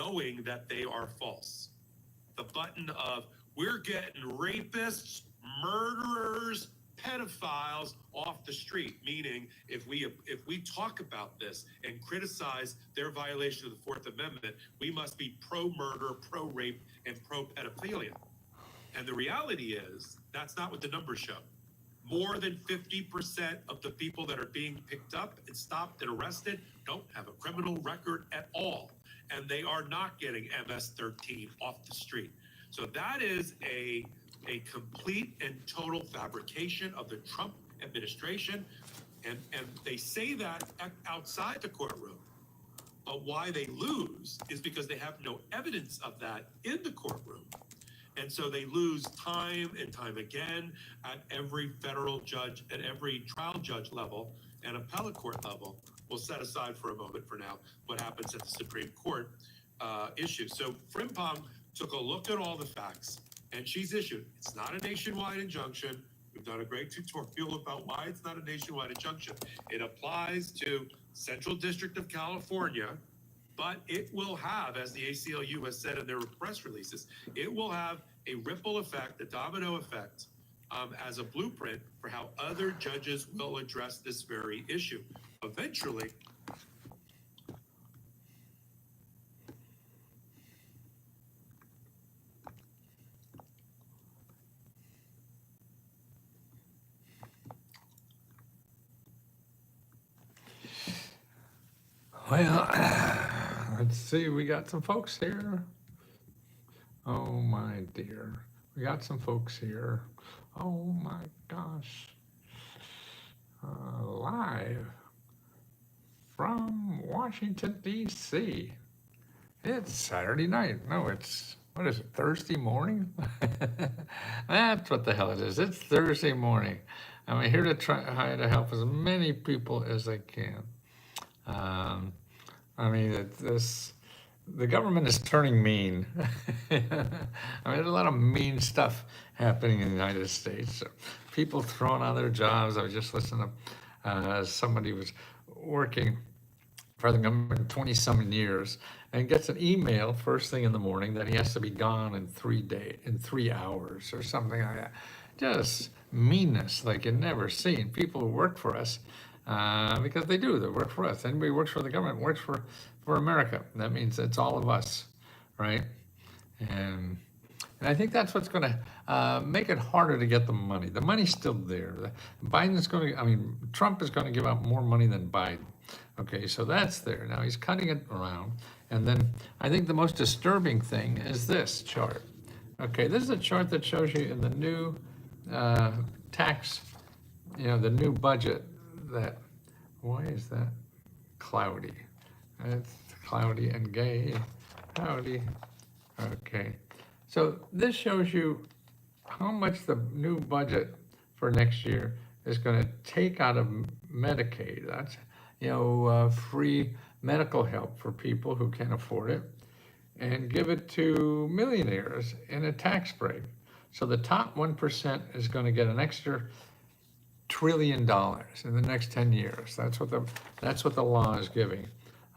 knowing that they are false. The button of we're getting rapists, murderers, pedophiles off the street, meaning if we talk about this and criticize their violation of the Fourth Amendment, we must be pro-murder, pro-rape, and pro-pedophilia. And the reality is that's not what the numbers show. More than 50% of the people that are being picked up and stopped and arrested don't have a criminal record at all. And they are not getting MS-13 off the street. So that is a complete and total fabrication of the Trump administration. And they say that outside the courtroom. But why they lose is because they have no evidence of that in the courtroom. And so they lose time and time again at every federal judge, at every trial judge level and appellate court level. We'll set aside for a moment for now what happens at the Supreme Court issue. So Frimpong took a look at all the facts, and she's issued. It's not a nationwide injunction. We've done a great tutorial about why it's not a nationwide injunction. It applies to Central District of California, but it will have, as the ACLU has said in their press releases, it will have a ripple effect, a domino effect, as a blueprint for how other judges will address this very issue. Eventually, well, let's see, we got some folks here. Oh my dear, we got some folks here. Oh my gosh. Live from Washington, D.C. It's Saturday night. No, what is it, Thursday morning? That's what the hell it is. It's Thursday morning. I'm here to try to help as many people as I can. I mean, the government is turning mean. I mean, there's a lot of mean stuff happening in the United States. So people throwing out their jobs. I was just listening to somebody was working for the government 20-some years and gets an email first thing in the morning that he has to be gone in 3 hours or something like that. Just meanness like you've never seen. People who work for us, because they work for us. Anybody who works for the government works for America. That means it's all of us, right? And I think that's what's going to make it harder to get the money. The money's still there. Trump is going to give out more money than Biden. Okay, so that's there. Now he's cutting it around. And then I think the most disturbing thing is this chart. Okay, this is a chart that shows you in the new tax, the new budget that, why is that cloudy? It's cloudy and gay. Cloudy. Okay. So this shows you how much the new budget for next year is going to take out of Medicaid. That's, free medical help for people who can't afford it, and give it to millionaires in a tax break. So the top 1% is going to get an extra $1 trillion in the next 10 years. That's what the law is giving.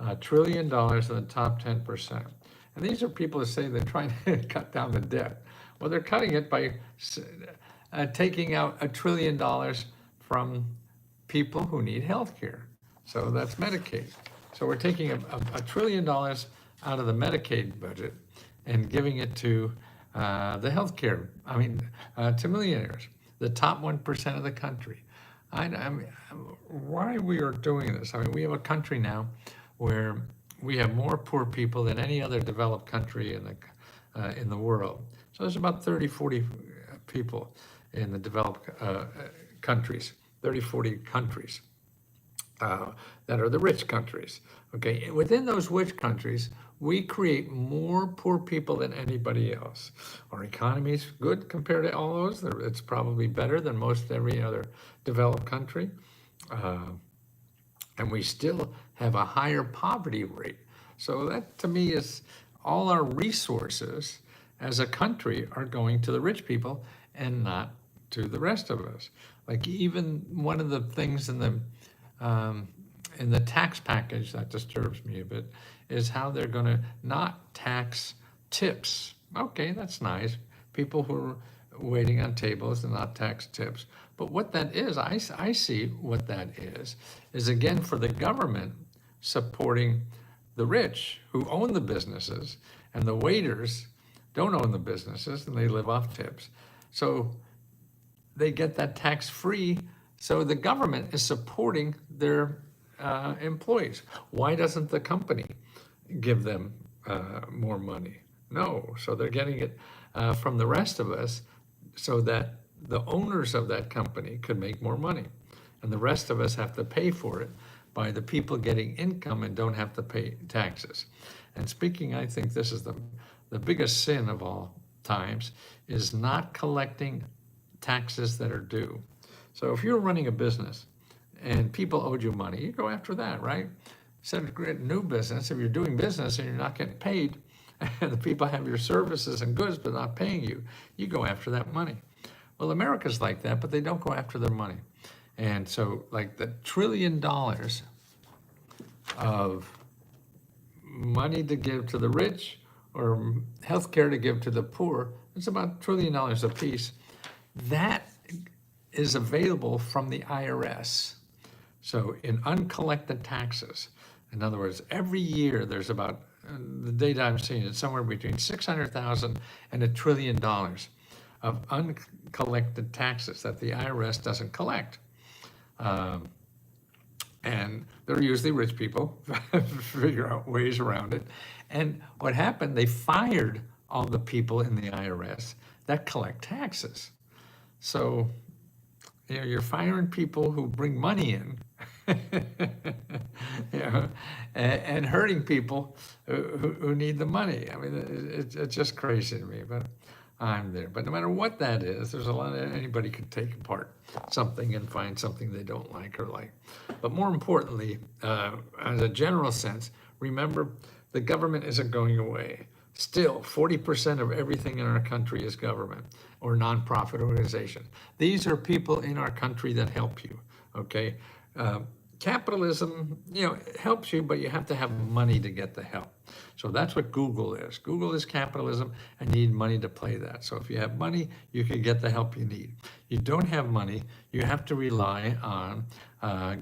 $1 trillion in the top 10%. And these are people that say they're trying to cut down the debt. Well, they're cutting it by taking out $1 trillion from people who need health care. So that's Medicaid. So we're taking $1 trillion out of the Medicaid budget and giving it to the health care, to millionaires, the top 1% of the country. Why we are doing this? We have a country now where we have more poor people than any other developed country in the world. So there's about 30, 40 people in the developed countries, 30, 40 countries that are the rich countries. Okay, within those rich countries, we create more poor people than anybody else. Our economy is good compared to all those. It's probably better than most every other developed country. And we still have a higher poverty rate. So that, to me, is all our resources as a country are going to the rich people and not to the rest of us. Like even one of the things in the tax package that disturbs me a bit is how they're going to not tax tips. Okay, that's nice. People who are waiting on tables and not tax tips. But what that is, I see what that is again for the government supporting the rich who own the businesses, and the waiters don't own the businesses and they live off tips. So they get that tax-free. So the government is supporting their employees. Why doesn't the company give them more money? No, so they're getting it from the rest of us so that the owners of that company could make more money. And the rest of us have to pay for it by the people getting income and don't have to pay taxes. And speaking, I think this is the biggest sin of all times, is not collecting taxes that are due. So if you're running a business and people owed you money, you go after that, right? Instead of creating new business, if you're doing business and you're not getting paid, and the people have your services and goods but not paying you, you go after that money. Well, America's like that, but they don't go after their money. And so like the $1 trillion of money to give to the rich or healthcare to give to the poor, it's about $1 trillion a piece. That is available from the IRS. So in uncollected taxes, in other words, every year there's about, the data I'm seeing, it's somewhere between 600,000 and $1 trillion of uncollected taxes that the IRS doesn't collect. And they're usually rich people figure out ways around it. And what happened, they fired all the people in the IRS that collect taxes. So, you know, you're firing people who bring money in, you know, and hurting people who need the money. I mean, it's just crazy to me, but I'm there. But no matter what that is, there's a lot of, anybody could take apart something and find something they don't like or like. But more importantly, as a general sense, remember the government isn't going away. Still, 40% of everything in our country is government or nonprofit organization. These are people in our country that help you, okay? Capitalism, you know, helps you, but you have to have money to get the help. So that's what Google is. Google is capitalism and you need money to play that. So if you have money, you can get the help you need. You don't have money, you have to rely on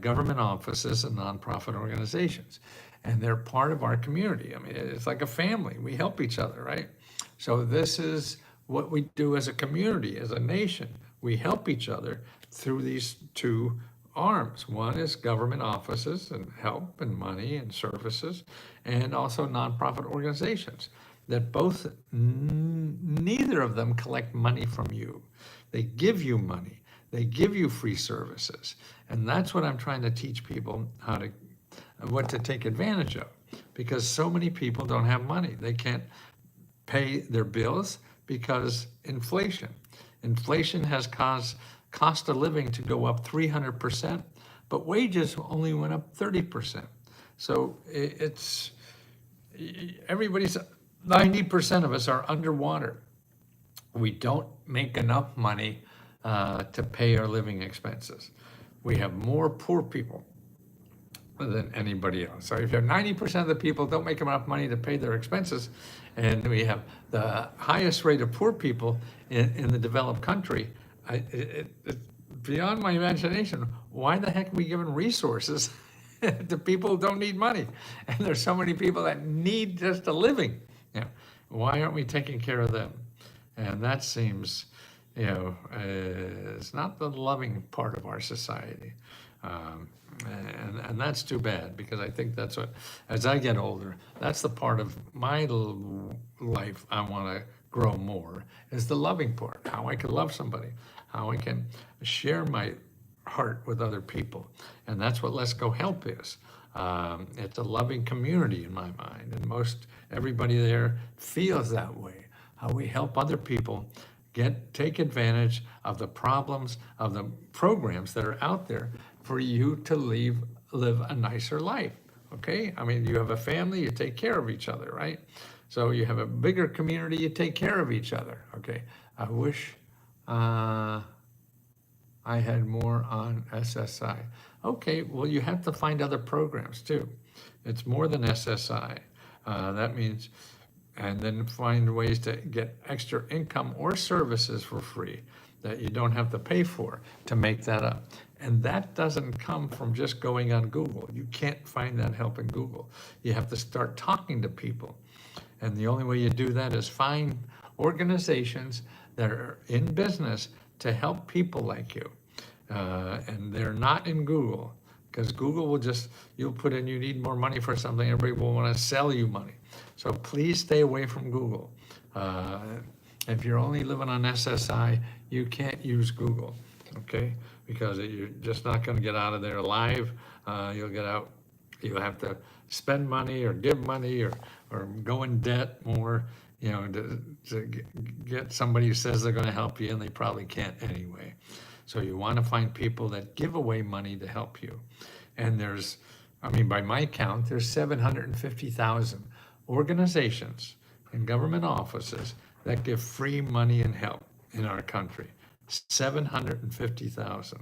government offices and nonprofit organizations. And they're part of our community. I mean, it's like a family. We help each other, right? So this is what we do as a community, as a nation. We help each other through these two arms. One is government offices and help and money and services, and also nonprofit organizations that both, neither of them collect money from you. They give you money. They give you free services. And that's what I'm trying to teach people what to take advantage of, because so many people don't have money. They can't pay their bills because inflation. Inflation has caused cost of living to go up 300%, but wages only went up 30%. So it's, everybody's, 90% of us are underwater. We don't make enough money to pay our living expenses. We have more poor people than anybody else. So if you have 90% of the people don't make enough money to pay their expenses, and we have the highest rate of poor people in the developed country, it's beyond my imagination. Why the heck are we giving resources to people who don't need money? And there's so many people that need just a living. You know, why aren't we taking care of them? And that seems, you know, it's not the loving part of our society. And that's too bad, because I think that's what, as I get older, that's the part of my life I want to grow more, is the loving part, how I can love somebody, how I can share my heart with other people. And that's what Let's Go Help is. It's a loving community in my mind, and most everybody there feels that way, how we help other people take advantage of the problems, of the programs that are out there for you to live a nicer life, okay? I mean, you have a family, you take care of each other, right? So you have a bigger community, you take care of each other, okay? I wish I had more on SSI. Okay, well, you have to find other programs too. It's more than SSI. That means, and then find ways to get extra income or services for free that you don't have to pay for to make that up. And that doesn't come from just going on Google. You can't find that help in Google. You have to start talking to people. And the only way you do that is find organizations that are in business to help people like you. And they're not in Google, because Google will just, you'll put in you need more money for something, everybody will want to sell you money. So please stay away from Google. If you're only living on SSI, you can't use Google, okay? Because you're just not going to get out of there alive. You'll get out, you'll have to spend money or give money or go in debt more, you know, to get somebody who says they're going to help you, and they probably can't anyway. So you want to find people that give away money to help you. And there's, I mean, by my count, there's 750,000 organizations and government offices that give free money and help in our country. 750,000.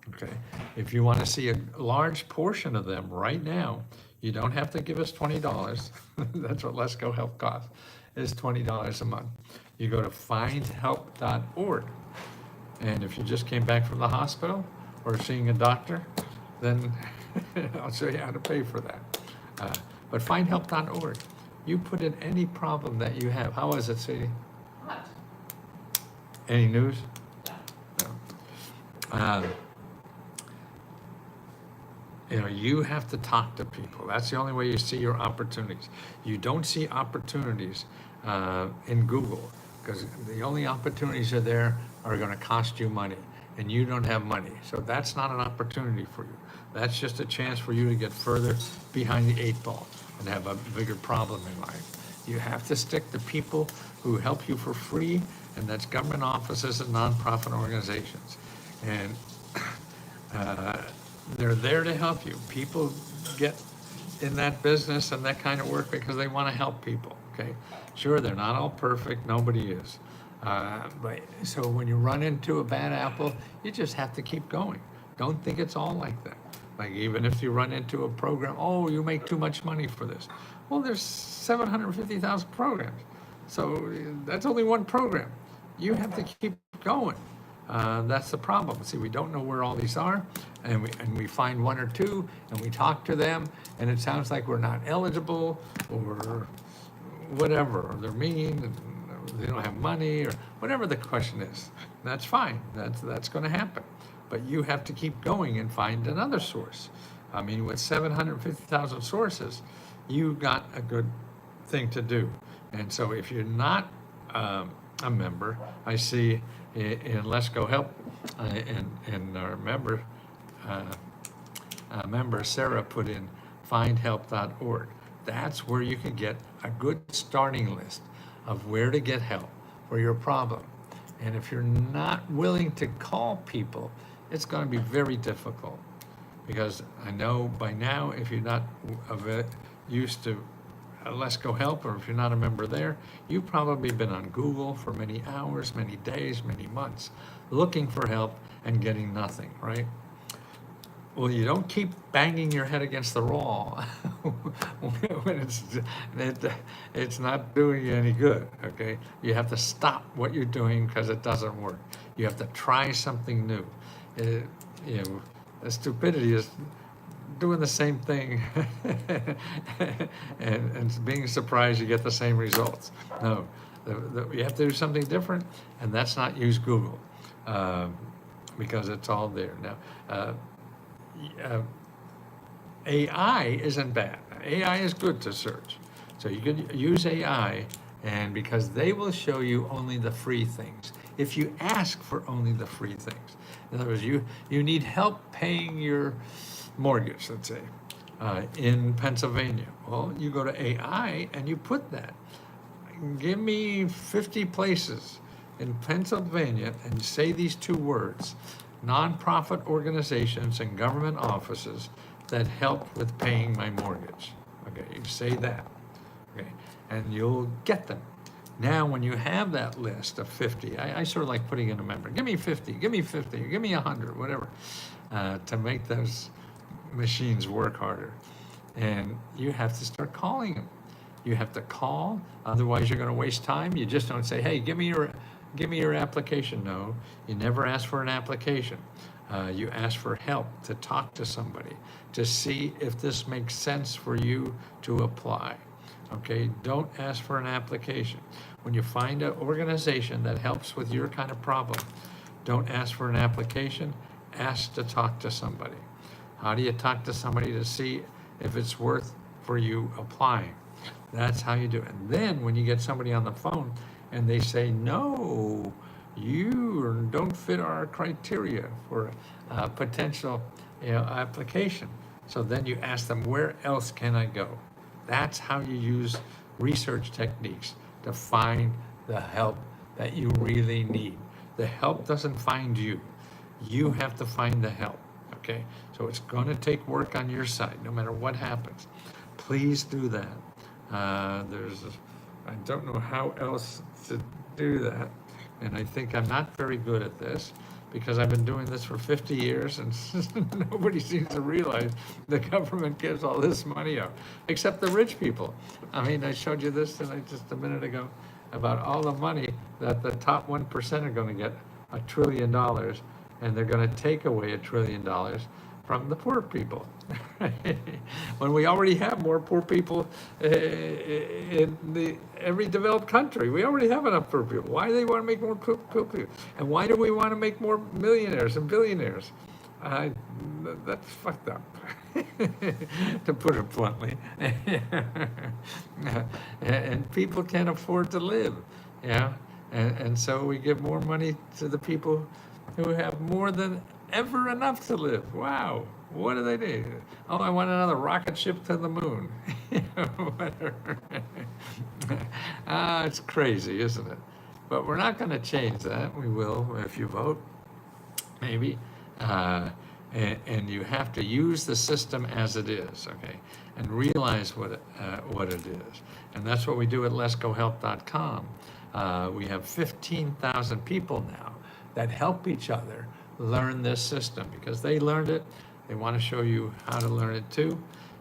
Okay. If you want to see a large portion of them right now, you don't have to give us $20. That's what Let's Go Help costs, is $20 a month. You go to findhelp.org. And if you just came back from the hospital or seeing a doctor, then I'll show you how to pay for that. But findhelp.org, you put in any problem that you have. How is it, sweetie? What? Any news? No. You know, you have to talk to people. That's the only way you see your opportunities. You don't see opportunities in Google, because the only opportunities are there are going to cost you money, and you don't have money. So that's not an opportunity for you. That's just a chance for you to get further behind the 8 ball and have a bigger problem in life. You have to stick to people who help you for free, and that's government offices and nonprofit organizations. And they're there to help you. People get in that business and that kind of work because they want to help people, okay? Sure, they're not all perfect, nobody is. But so when you run into a bad apple, you just have to keep going. Don't think it's all like that. Like even if you run into a program, oh, you make too much money for this. Well, there's 750,000 programs. So that's only one program. You have to keep going. That's the problem. See, we don't know where all these are, and we find one or two, and we talk to them, and it sounds like we're not eligible, or whatever, or they're mean, and they don't have money, or whatever the question is. That's fine. That's going to happen. But you have to keep going and find another source. I mean, with 750,000 sources, you got a good thing to do. And so if you're not a member, I see in Let's Go Help, and our member Sarah put in findhelp.org. That's where you can get a good starting list of where to get help for your problem. And if you're not willing to call people, it's going to be very difficult, because I know by now, if you're not used to Let's Go Help, or if you're not a member there, you've probably been on Google for many hours, many days, many months, looking for help and getting nothing, right? Well, you don't keep banging your head against the wall when it's not doing you any good, okay? You have to stop what you're doing because it doesn't work. You have to try something new. Stupidity is doing the same thing and being surprised you get the same results. No, you have to do something different, and that's not use Google, because it's all there. Now, AI isn't bad. AI is good to search. So you could use AI, and because they will show you only the free things. If you ask for only the free things. In other words, you need help paying your mortgage, let's say, in Pennsylvania. Well, you go to AI and you put that. Give me 50 places in Pennsylvania and say these two words: nonprofit organizations and government offices that help with paying my mortgage. Okay, you say that, okay, and you'll get them. Now, when you have that list of 50, I sort of like putting in a member. Give me 50, give me 50, give me 100, whatever, to make those machines work harder. And you have to start calling them. You have to call, otherwise you're gonna waste time. You just don't say, hey, give me your application. No, you never ask for an application. You ask for help, to talk to somebody, to see if this makes sense for you to apply. Okay, don't ask for an application. When you find an organization that helps with your kind of problem, don't ask for an application, ask to talk to somebody. How do you talk to somebody to see if it's worth for you applying? That's how you do it. And then when you get somebody on the phone and they say, no, you don't fit our criteria for a potential, application. So then you ask them, where else can I go? That's how you use research techniques to find the help that you really need. The help doesn't find you. You have to find the help, okay? So it's gonna take work on your side, no matter what happens. Please do that. I don't know how else to do that. And I think I'm not very good at this, because I've been doing this for 50 years and nobody seems to realize the government gives all this money out, except the rich people. I mean, I showed you this tonight just a minute ago about all the money that the top 1% are gonna get, $1 trillion, and they're gonna take away $1 trillion from the poor people. When we already have more poor people in every developed country. We already have enough poor people. Why do they want to make more poor people? And why do we want to make more millionaires and billionaires? That's fucked up, to put it bluntly. And people can't afford to live, yeah? And so we give more money to the people who have more than ever enough to live. Wow. What do they do? Oh, I want another rocket ship to the moon. Whatever. It's crazy, isn't it? But we're not going to change that. We will if you vote, maybe. And you have to use the system as it is, okay, and realize what it is. And that's what we do at letsgohelp.com. We have 15,000 people now that help each other learn this system, because they learned it. They want to show you how to learn it too.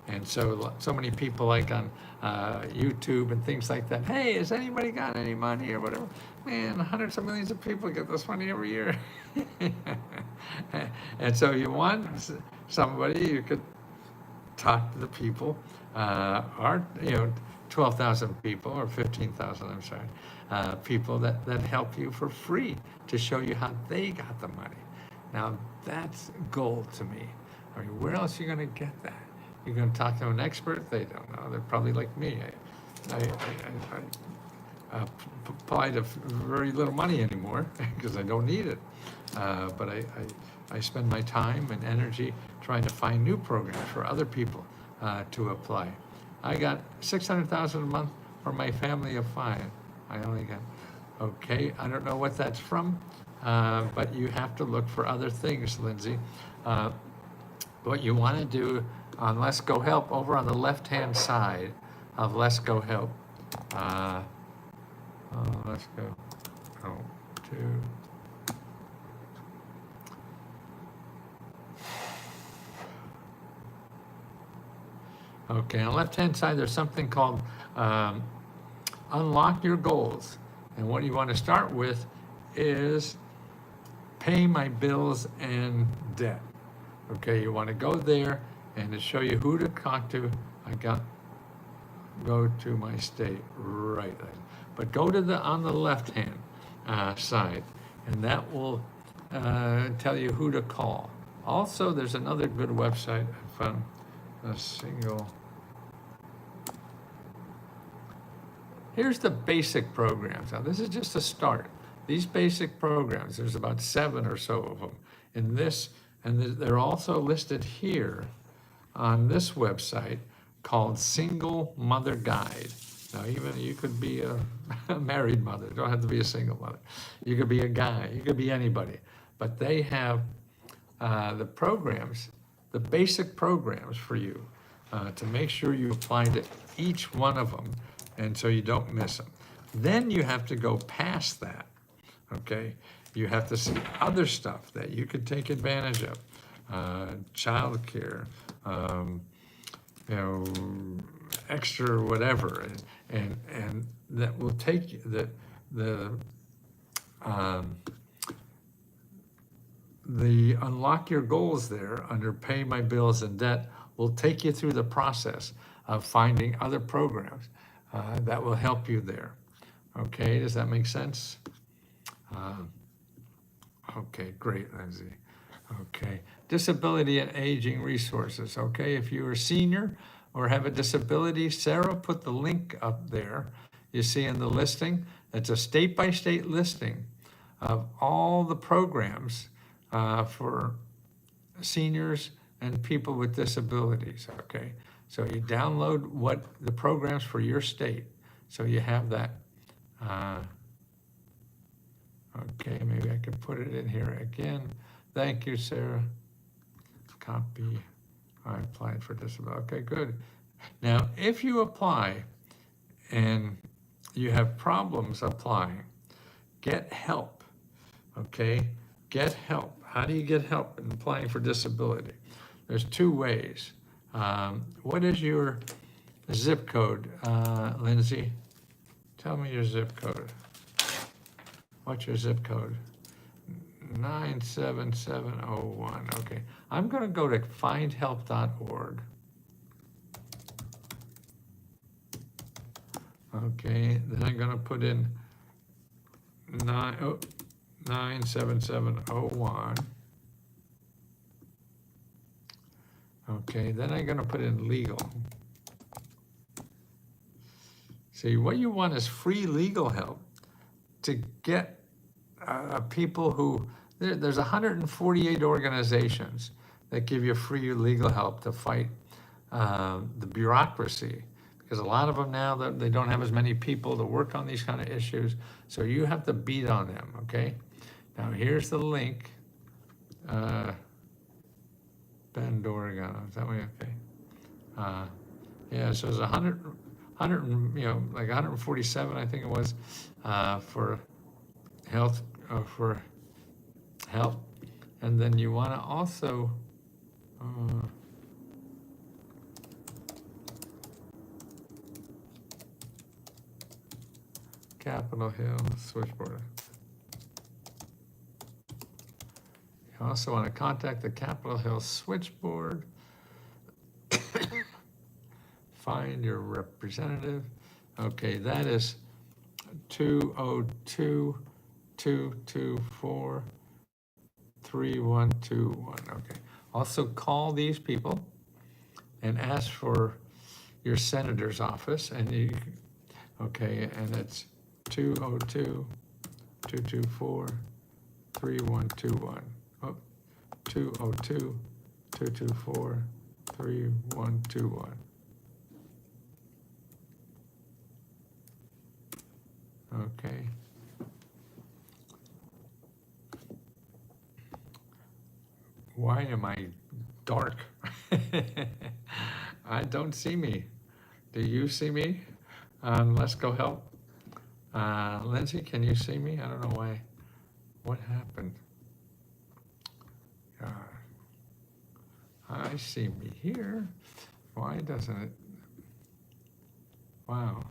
And so many people, like on YouTube and things like that, hey, has anybody got any money or whatever? Man, hundreds of millions of people get this money every year. And so you want somebody, you could talk to the people, or 12,000 people or 15,000, I'm sorry, people that help you for free to show you how they got the money. Now, that's gold to me. I mean, where else are you going to get that? You're going to talk to an expert? They don't know. They're probably like me. I apply to very little money anymore because I don't need it. But I spend my time and energy trying to find new programs for other people to apply. I got $600,000 a month for my family of 5. I only got, okay, I don't know what that's from. But you have to look for other things, Lindsay. What you want to do on Let's Go Help, over on the left-hand side of Let's Go Help, let's go, okay, on the left-hand side, there's something called Unlock Your Goals. And what you want to start with is pay my bills and debt. Okay, you want to go there and to show you who to talk to. Go to my state, right. But go to on the left-hand side, and that will tell you who to call. Also, there's another good website I found, Here's the basic programs. Now, this is just a start. These basic programs, there's about 7 or so of them in this, and they're also listed here on this website called Single Mother Guide. Now, even you could be a married mother. You don't have to be a single mother. You could be a guy. You could be anybody. But they have the programs, the basic programs for you to make sure you apply to each one of them, and so you don't miss them. Then you have to go past that. Okay, you have to see other stuff that you could take advantage of, childcare, extra whatever, and that will take you, um, the unlock your goals there under pay my bills and debt will take you through the process of finding other programs that will help you there. Okay, does that make sense? Okay, great, Lindsay. Okay, disability and aging resources. Okay, if you're a senior or have a disability, Sarah put the link up there. You see in the listing, it's a state-by-state listing of all the programs for seniors and people with disabilities, okay? So you download what the programs for your state, so you have that. Okay, maybe I can put it in here again. Thank you, Sarah. Copy. I applied for disability. Okay, good. Now, if you apply and you have problems applying, get help, okay? Get help. How do you get help in applying for disability? There's two ways. What is your zip code, Lindsay? Tell me your zip code. What's your zip code? 97701. Okay. I'm going to go to findhelp.org. Okay. Then I'm going to put in 97701. Okay. Then I'm going to put in legal. See, what you want is free legal help to get people who, there's 148 organizations that give you free legal help to fight the bureaucracy, because a lot of them now, they don't have as many people to work on these kind of issues, so you have to beat on them, okay? Now here's the link. Bend, Oregon, is that way? Okay. Yeah, so it's 100, you know, like 147, I think it was, for health, and then you want to also Capitol Hill switchboard. You also want to contact the Capitol Hill switchboard. Find your representative. Okay, that is 202-224-3121. Okay. Also call these people and ask for your senator's office, and you, okay, and it's 202-224-3121. Oh, 202-224-3121. Okay. Why am I dark? I don't see me. Do you see me? Let's go help. Lindsay, can you see me? I don't know why. What happened? I see me here. Why doesn't it? Wow.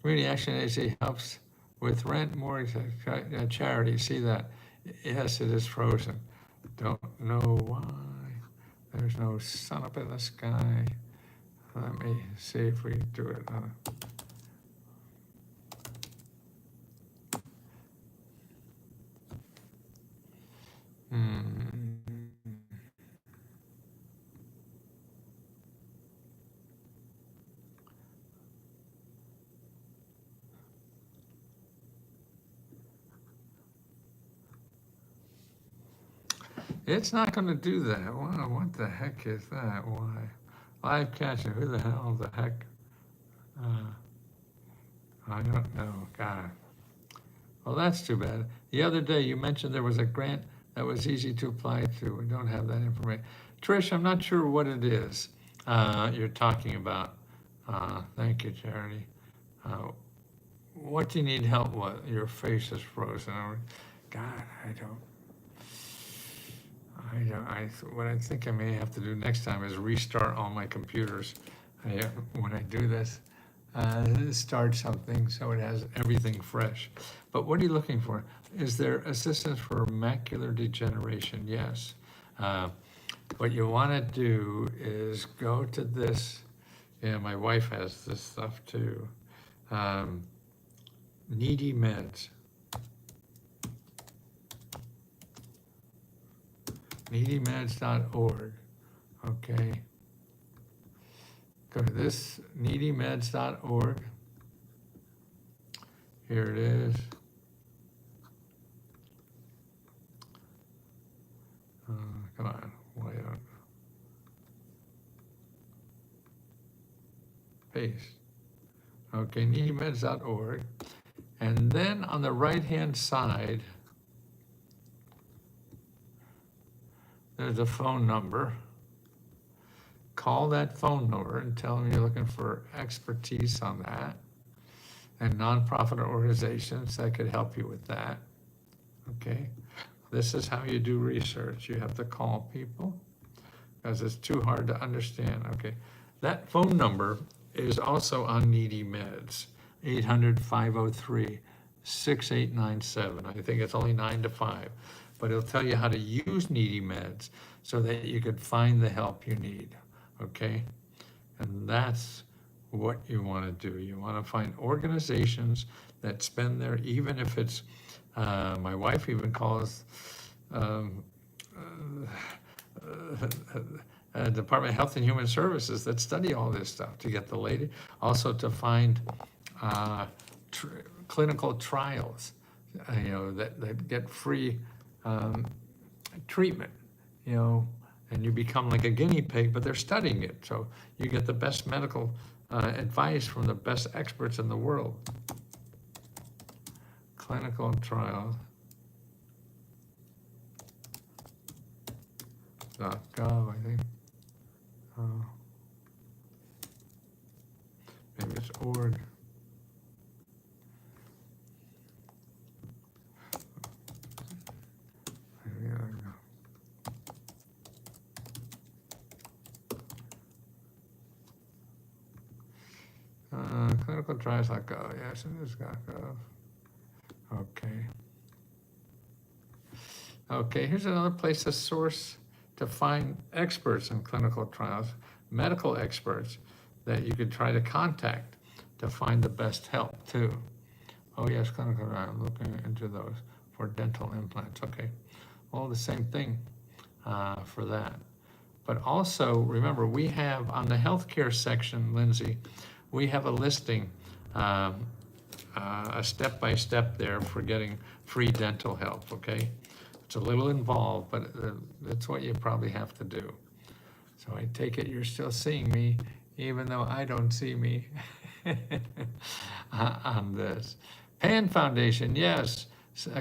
Community Action Agency helps with rent, mortgage, charity. See that? Yes, it is frozen. Don't know why. There's no sun up in the sky. Let me see if we do it. It's not going to do that. Wow, what the heck is that? Why? Live catching. Who the hell the heck? I don't know. God. Well, that's too bad. The other day you mentioned there was a grant that was easy to apply to. We don't have that information. Trish, I'm not sure what it is you're talking about. Thank you, Charity. What do you need help with? Your face is frozen. God, what I think I may have to do next time is restart all my computers when I do this, start something so it has everything fresh. But what are you looking for? Is there assistance for macular degeneration? Yes. What you want to do is go to this. Yeah, my wife has this stuff too. Needy Meds. Needymeds.org. Okay. Go to this, needymeds.org. Here it is. Come on, way up. Paste. Okay, needymeds.org. And then on the right-hand side, there's a phone number. Call that phone number and tell them you're looking for expertise on that, and nonprofit organizations that could help you with that. Okay, this is how you do research. You have to call people because it's too hard to understand. Okay, that phone number is also on Needy Meds, 800-503-6897. I think it's only 9 to 5, but it'll tell you how to use Needy Meds so that you could find the help you need. Okay, and that's what you want to do. You want to find organizations that spend their, even if it's, my wife even calls Department of Health and Human Services that study all this stuff to get the latest, also to find clinical trials, that get free treatment, and you become like a guinea pig, but they're studying it. So you get the best medical advice from the best experts in the world. Clinical trials. .gov, I think. Maybe it's org. Clinical trials.gov, yes, it is .gov. Okay. Okay, here's another place to source to find experts in clinical trials, medical experts that you could try to contact to find the best help too. Oh yes, clinical trials, I'm looking into those for dental implants. Okay, all the same thing for that. But also, remember, we have on the healthcare section, Lindsay, we have a listing, a step-by-step there for getting free dental help, okay? It's a little involved, but that's what you probably have to do. So I take it you're still seeing me, even though I don't see me on this. PAN Foundation, yes.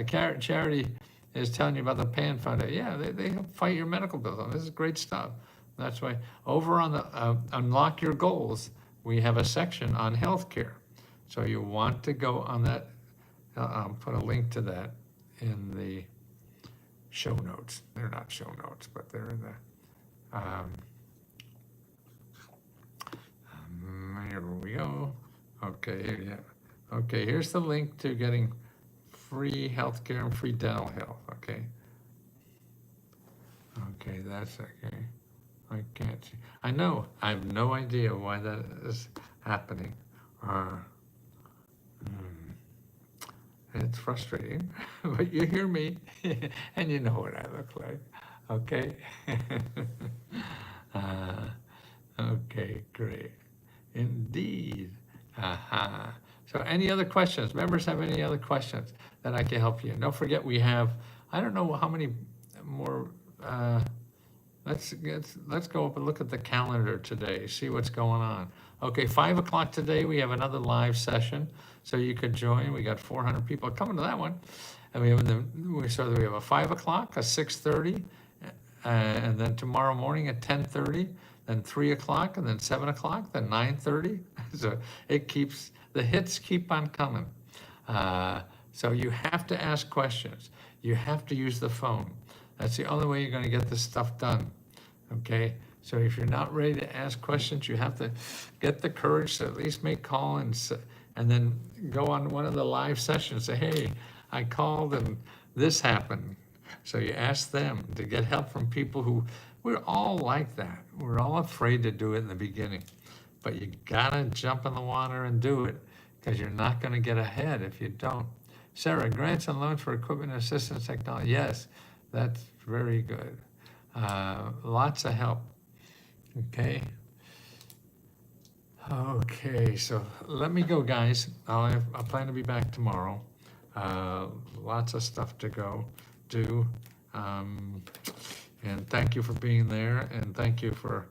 Charity is telling you about the PAN Foundation. Yeah, they help fight your medical bills. This is great stuff. That's why over on the Unlock Your Goals, we have a section on healthcare. So you want to go on that. I'll put a link to that in the show notes. They're not show notes, but they're in the, here we go. Okay, here you have. Okay, here's the link to getting free healthcare and free dental health, okay? Okay, that's okay. I can't see. I know, I have no idea why that is happening. It's frustrating, but you hear me, and you know what I look like, okay? Okay, great. Indeed. Aha. So any other questions? Members have any other questions that I can help you? Don't forget, we have, I don't know how many more, let's go up and look at the calendar today, see what's going on. Okay, 5 o'clock today, we have another live session, so you could join. We got 400 people coming to that one. And we have a 5 o'clock, a 6:30, and then tomorrow morning at 10:30, then 3 o'clock, and then 7 o'clock, then 9:30. So it keeps, the hits keep on coming. So you have to ask questions. You have to use the phone. That's the only way you're gonna get this stuff done, okay? So if you're not ready to ask questions, you have to get the courage to at least make call and then go on one of the live sessions, say, hey, I called and this happened. So you ask them to get help from people who, we're all like that. We're all afraid to do it in the beginning, but you gotta jump in the water and do it, because you're not gonna get ahead if you don't. Sarah, grants and loans for equipment and assistance technology. Yes, that's very good. Lots of help. Okay. Okay, so let me go, guys. I plan to be back tomorrow. Lots of stuff to go do. And thank you for being there, and thank you for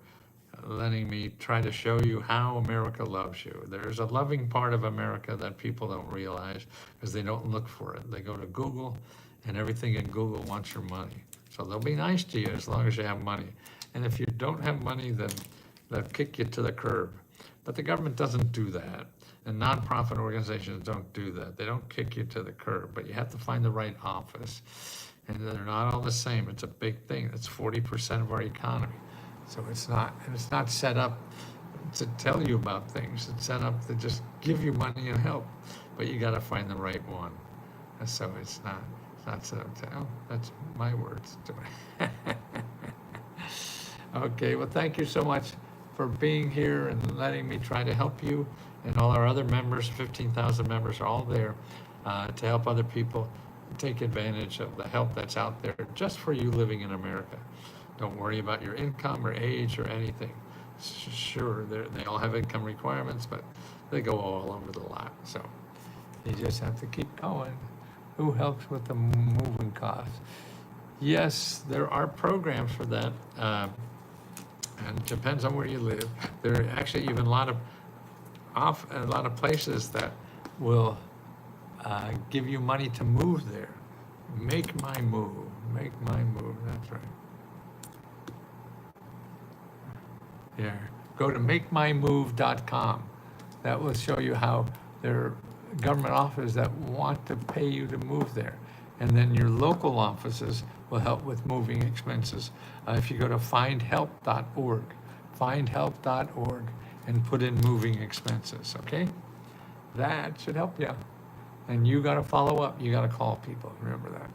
letting me try to show you how America loves you. There's a loving part of America that people don't realize because they don't look for it. They go to Google, and everything in Google wants your money. So they'll be nice to you as long as you have money. And if you don't have money, then they'll kick you to the curb. But the government doesn't do that, and nonprofit organizations don't do that. They don't kick you to the curb, but you have to find the right office. And they're not all the same. It's a big thing. It's 40% of our economy. So it's not set up to tell you about things. It's set up to just give you money and help, but you got to find the right one. And so it's not set up to, oh, that's my words. Okay, well, thank you so much for being here and letting me try to help you, and all our other members, 15,000 members are all there to help other people take advantage of the help that's out there just for you living in America. Don't worry about your income or age or anything. Sure, they all have income requirements, but they go all over the lot. So you just have to keep going. Who helps with the moving costs? Yes, there are programs for that. And it depends on where you live. There are actually even a lot of places that will give you money to move there. Make my move, that's right. Yeah, go to makemymove.com. That will show you how there are government offices that want to pay you to move there. And then your local offices will help with moving expenses. If you go to findhelp.org, and put in moving expenses, okay? That should help you. And you gotta follow up, you gotta call people, remember that.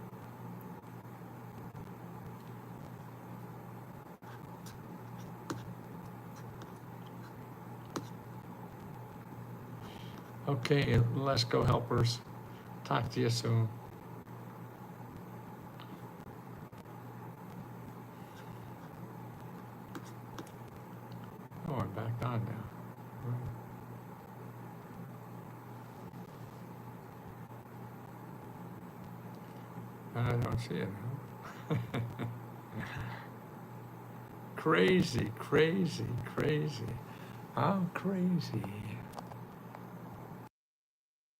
Okay, let's go, helpers. Talk to you soon. Oh, I'm back on now. I don't see it. Crazy, crazy, crazy. I'm crazy.